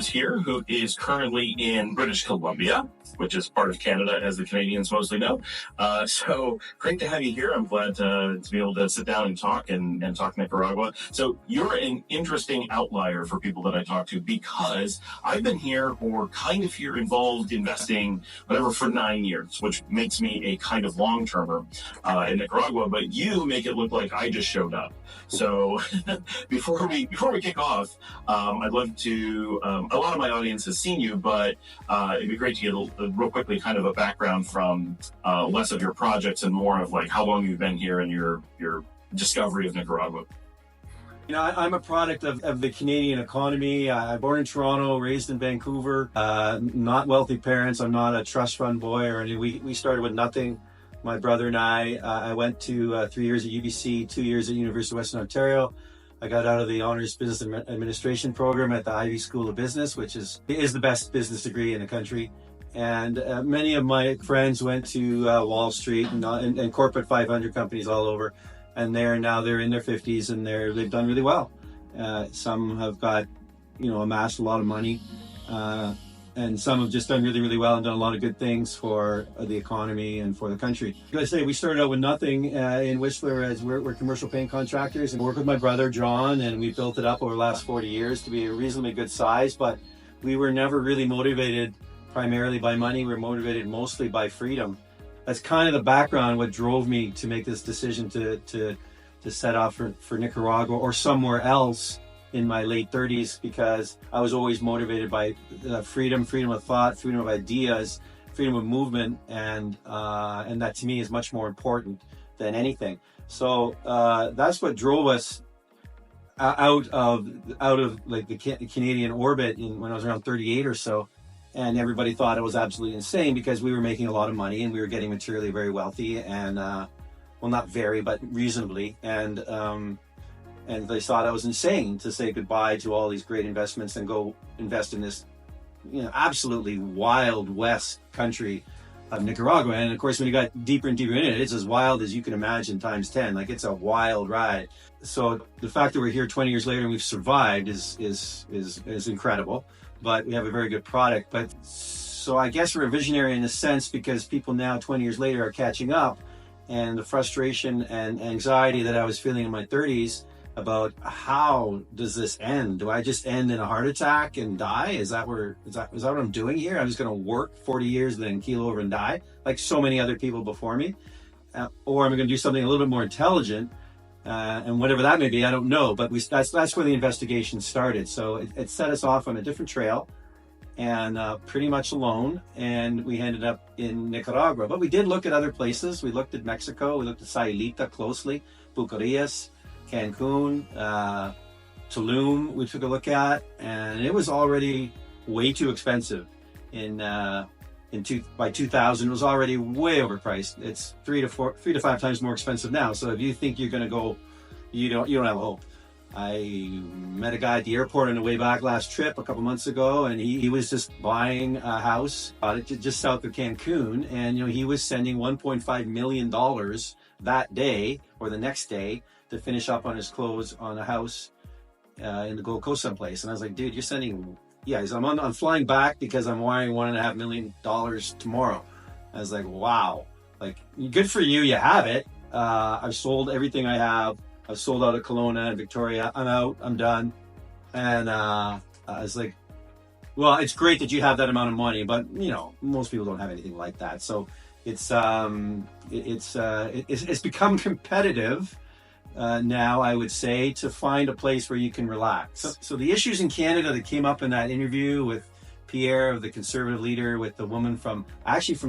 who's here, who is currently in British Columbia, which is part of Canada, as the Canadians mostly know. So great to have you here. I'm glad to be able to sit down and talk Nicaragua. So you're an interesting outlier for people that I talk to, because I've been here, or kind of here, involved investing, whatever, for 9 years, which makes me a kind of long-termer in Nicaragua. But you make it look like I just showed up. So before we kick off, I'd love to. A lot of my audience has seen you, but it'd be great to get real quickly kind of a background from less of your projects and more of like how long you've been here and your discovery of Nicaragua. You know, I'm a product of the Canadian economy. I'm born in Toronto, raised in Vancouver. Not wealthy parents. I'm not a trust fund boy or anything. We started with nothing. My brother and I went to 3 years at UBC, 2 years at University of Western Ontario. I got out of the Honors Business Administration program at the Ivy School of Business, which is the best business degree in the country. And many of my friends went to Wall Street and corporate 500 companies all over. And they're in their 50s and they've done really well. Some have got, amassed a lot of money. And some have just done really, really well and done a lot of good things for the economy and for the country. Like I say, we started out with nothing in Whistler, as we're commercial paint contractors, and worked with my brother, John, and we built it up over the last 40 years to be a reasonably good size. But we were never really motivated primarily by money. We were motivated mostly by freedom. That's kind of the background, what drove me to make this decision to set off for Nicaragua or somewhere else in my late 30s, because I was always motivated by freedom of thought, freedom of ideas, freedom of movement, and that to me is much more important than anything. So that's what drove us out of like the Canadian orbit when I was around 38 or so. And everybody thought it was absolutely insane because we were making a lot of money and we were getting materially very wealthy, and well, not very, but reasonably, and they thought I was insane to say goodbye to all these great investments and go invest in this, absolutely wild west country of Nicaragua. And of course, when you got deeper and deeper in it, it's as wild as you can imagine times 10. Like, it's a wild ride. So the fact that we're here 20 years later and we've survived is incredible. But we have a very good product. But so I guess we're a visionary in a sense, because people now 20 years later are catching up, and the frustration and anxiety that I was feeling in my 30s about how does this end? Do I just end in a heart attack and die? Is that what I'm doing here? I'm just going to work 40 years and then keel over and die, like so many other people before me? Or am I going to do something a little bit more intelligent? And whatever that may be, I don't know. But that's where the investigation started. So it set us off on a different trail, and pretty much alone. And we ended up in Nicaragua. But we did look at other places. We looked at Mexico. We looked at Sayulita closely, Bucarias, Cancun, Tulum we took a look at, and it was already way too expensive. By 2000 it was already way overpriced. It's 3 to 5 times more expensive now. So if you think you're going to go, you don't have a hope. I met a guy at the airport on the way back last trip a couple months ago, and he was just buying a house just south of Cancun, and he was sending $1.5 million that day or the next day to finish up on his clothes on a house in the Gold Coast someplace. And I was like, dude, you're sending... Yeah, I'm flying back because I'm wiring $1.5 million tomorrow. I was like, wow, like, good for you. You have it. I've sold everything I have. I've sold out of Kelowna and Victoria. I'm out. I'm done. And I was like, well, it's great that you have that amount of money, but most people don't have anything like that. So it's become competitive. Now, I would say, to find a place where you can relax. So the issues in Canada that came up in that interview with Pierre, the conservative leader, with the woman from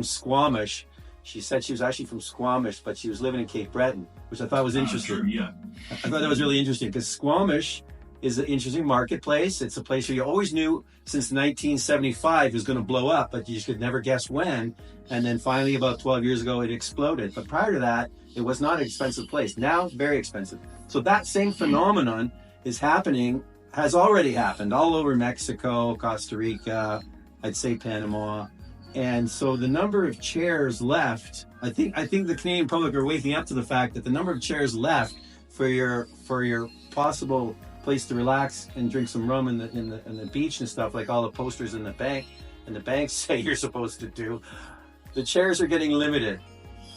Squamish. She said she was actually from Squamish, but she was living in Cape Breton, which I thought was interesting. Sure, yeah. I thought that was really interesting, because Squamish is an interesting marketplace. It's a place where you always knew since 1975 it was going to blow up, but you just could never guess when. And then finally, about 12 years ago, it exploded. But prior to that, it was not an expensive place. Now, very expensive. So that same phenomenon has already happened all over Mexico, Costa Rica, I'd say Panama. And so the number of chairs left, I think the Canadian public are waking up to the fact that the number of chairs left for your possible place to relax and drink some rum in the beach and stuff, like all the posters in the bank and the banks say you're supposed to do. The chairs are getting limited.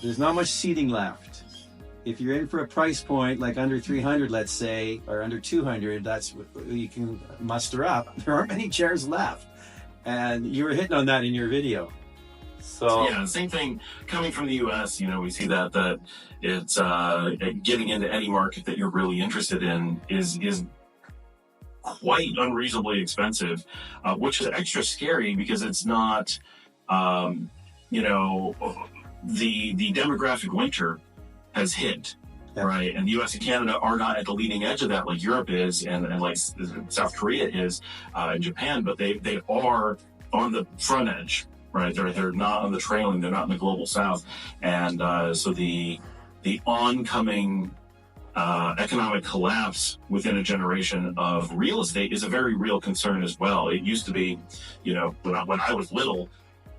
There's not much seating left. If you're in for a price point like under 300, let's say, or under 200, that's what you can muster up. There aren't many chairs left. And you were hitting on that in your video. So yeah, same thing coming from the U.S. We see that it's getting into any market that you're really interested in is quite unreasonably expensive, which is extra scary because it's not, the demographic winter has hit, right? And the U.S. and Canada are not at the leading edge of that like Europe is and like South Korea is and Japan, but they are on the front edge, right? They're not on the trailing, they're not in the global South. And so the oncoming economic collapse within a generation of real estate is a very real concern as well. It used to be, when I was little,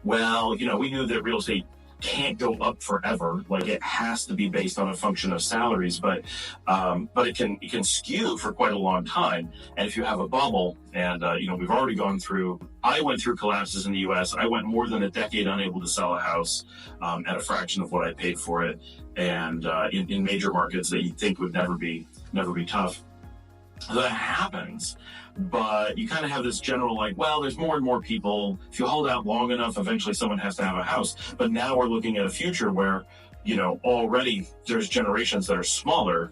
we knew that real estate can't go up forever. Like it has to be based on a function of salaries, but it can skew for quite a long time. And if you have a bubble, and we've already gone through. I went through collapses in the U.S. I went more than a decade unable to sell a house at a fraction of what I paid for it, and in major markets that you'd think would never be tough. That happens, but you kind of have this general there's more and more people. If you hold out long enough, eventually someone has to have a house. But now we're looking at a future where, already there's generations that are smaller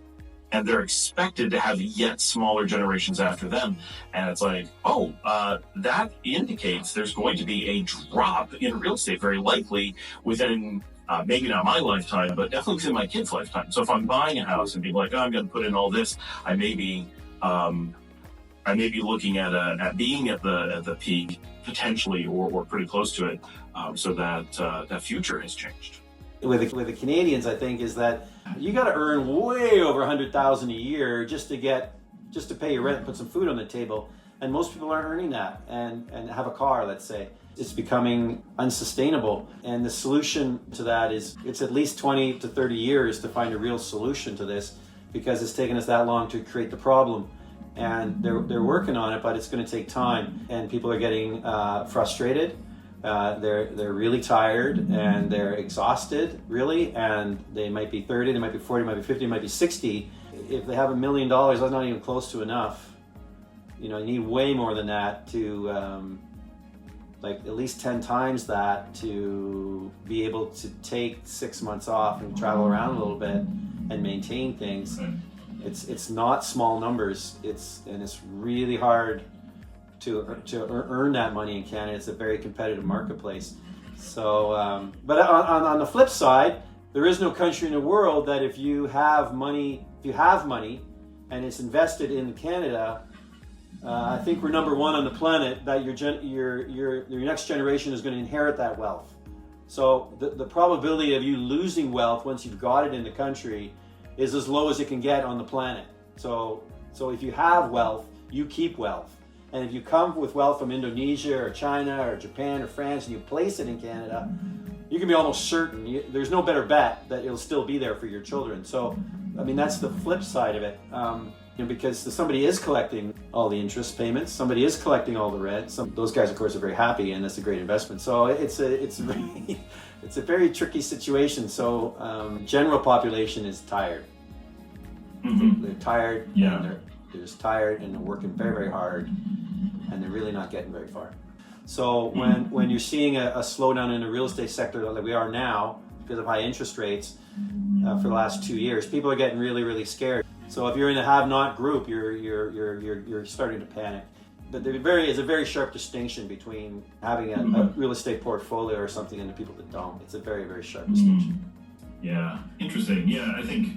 and they're expected to have yet smaller generations after them. And it's that indicates there's going to be a drop in real estate, very likely within maybe not my lifetime, but definitely within my kid's lifetime. So if I'm buying a house and being I'm going to put in all this, I may be looking at being at the peak potentially, or pretty close to it. So that future has changed. With the Canadians, I think, is that you got to earn way over $100,000 a year just to pay your rent and put some food on the table. And most people aren't earning that and have a car, let's say. It's becoming unsustainable. And the solution to that is it's at least 20 to 30 years to find a real solution to this, because it's taken us that long to create the problem. And they're working on it, but it's going to take time. And people are getting frustrated. They're really tired and they're exhausted, really. And they might be 30, they might be 40, might be 50, might be 60. If they have $1 million, that's not even close to enough. You need way more than that to, at least 10 times that to be able to take 6 months off and travel around a little bit and maintain things. It's not small numbers. It's really hard to earn that money in Canada. It's a very competitive marketplace. So, but on the flip side, there is no country in the world that if you have money and it's invested in Canada, I think we're number one on the planet, that your next generation is going to inherit that wealth. So the probability of you losing wealth once you've got it in the country is as low as it can get on the planet. So if you have wealth, you keep wealth. And if you come with wealth from Indonesia or China or Japan or France and you place it in Canada, you can be almost certain there's no better bet that it'll still be there for your children. So, that's the flip side of it. Because somebody is collecting all the interest payments, somebody is collecting all the rent. Those guys, of course, are very happy, and that's a great investment. So it's a very tricky situation. So general population is tired. Mm-hmm. They're tired. Yeah. And they're just tired, and they're working very, very hard, and they're really not getting very far. So when you're seeing a slowdown in the real estate sector like we are now because of high interest rates for the last 2 years, people are getting really, really scared. So if you're in the have-not group, you're starting to panic. But there is a very sharp distinction between having a real estate portfolio or something and the people that don't. It's a very, very sharp distinction. Yeah, interesting. Yeah, I think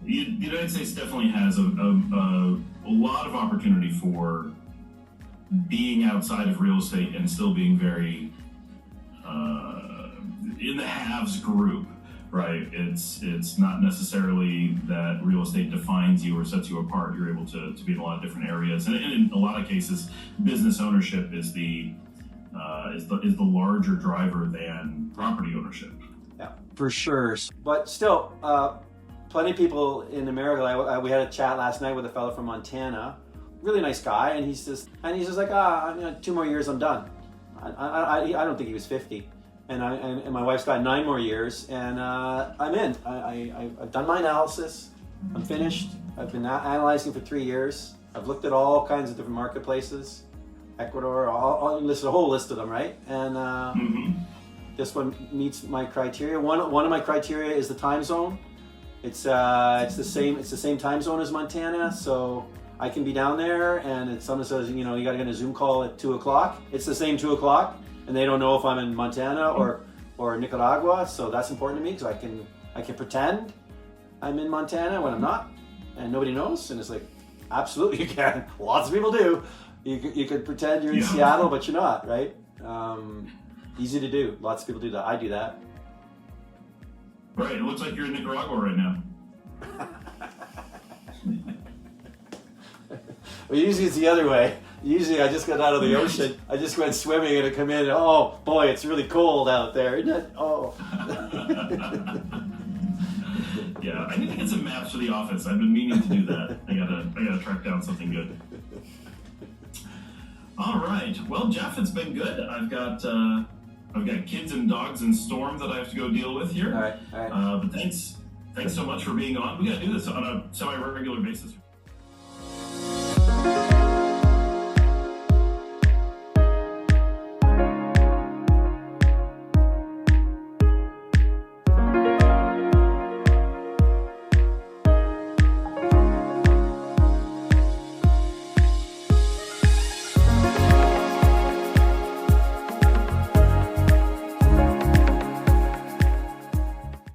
the United States definitely has a lot of opportunity for being outside of real estate and still being very in the haves group. Right, it's not necessarily that real estate defines you or sets you apart. You're able to be in a lot of different areas, and in a lot of cases, business ownership is the larger driver than property ownership. Yeah, for sure. But still, plenty of people in America. We had a chat last night with a fellow from Montana, really nice guy, and he's just like, 2 more years, I'm done. I don't think he was 50, and my wife's got 9 more years, and I'm in. I've done my analysis. I'm finished. I've been analyzing for 3 years. I've looked at all kinds of different marketplaces, Ecuador, all listed, a whole list of them, right? And this one meets my criteria. One of my criteria is the time zone. It's the same time zone as Montana, so I can be down there, and if someone says, you got to get a Zoom call at 2:00, it's the same 2:00, and they don't know if I'm in Montana or Nicaragua, so that's important to me because I can pretend I'm in Montana when I'm not, and nobody knows, and it's like, absolutely you can. Lots of people do. You could pretend you're in Seattle, but you're not, right? Easy to do. Lots of people do that. I do that. Right. It looks like you're in Nicaragua right now. Well, usually it's the other way. Usually I just got out of the ocean. I just went swimming and I come in and, oh boy, it's really cold out there, isn't it? Oh. Yeah, I need to get some maps for the office. I've been meaning to do that. I gotta track down something good. All right. Well, Jeff, it's been good. I've got kids and dogs and storm that I have to go deal with here. All right. But thanks so much for being on. We gotta do this on a semi-regular basis.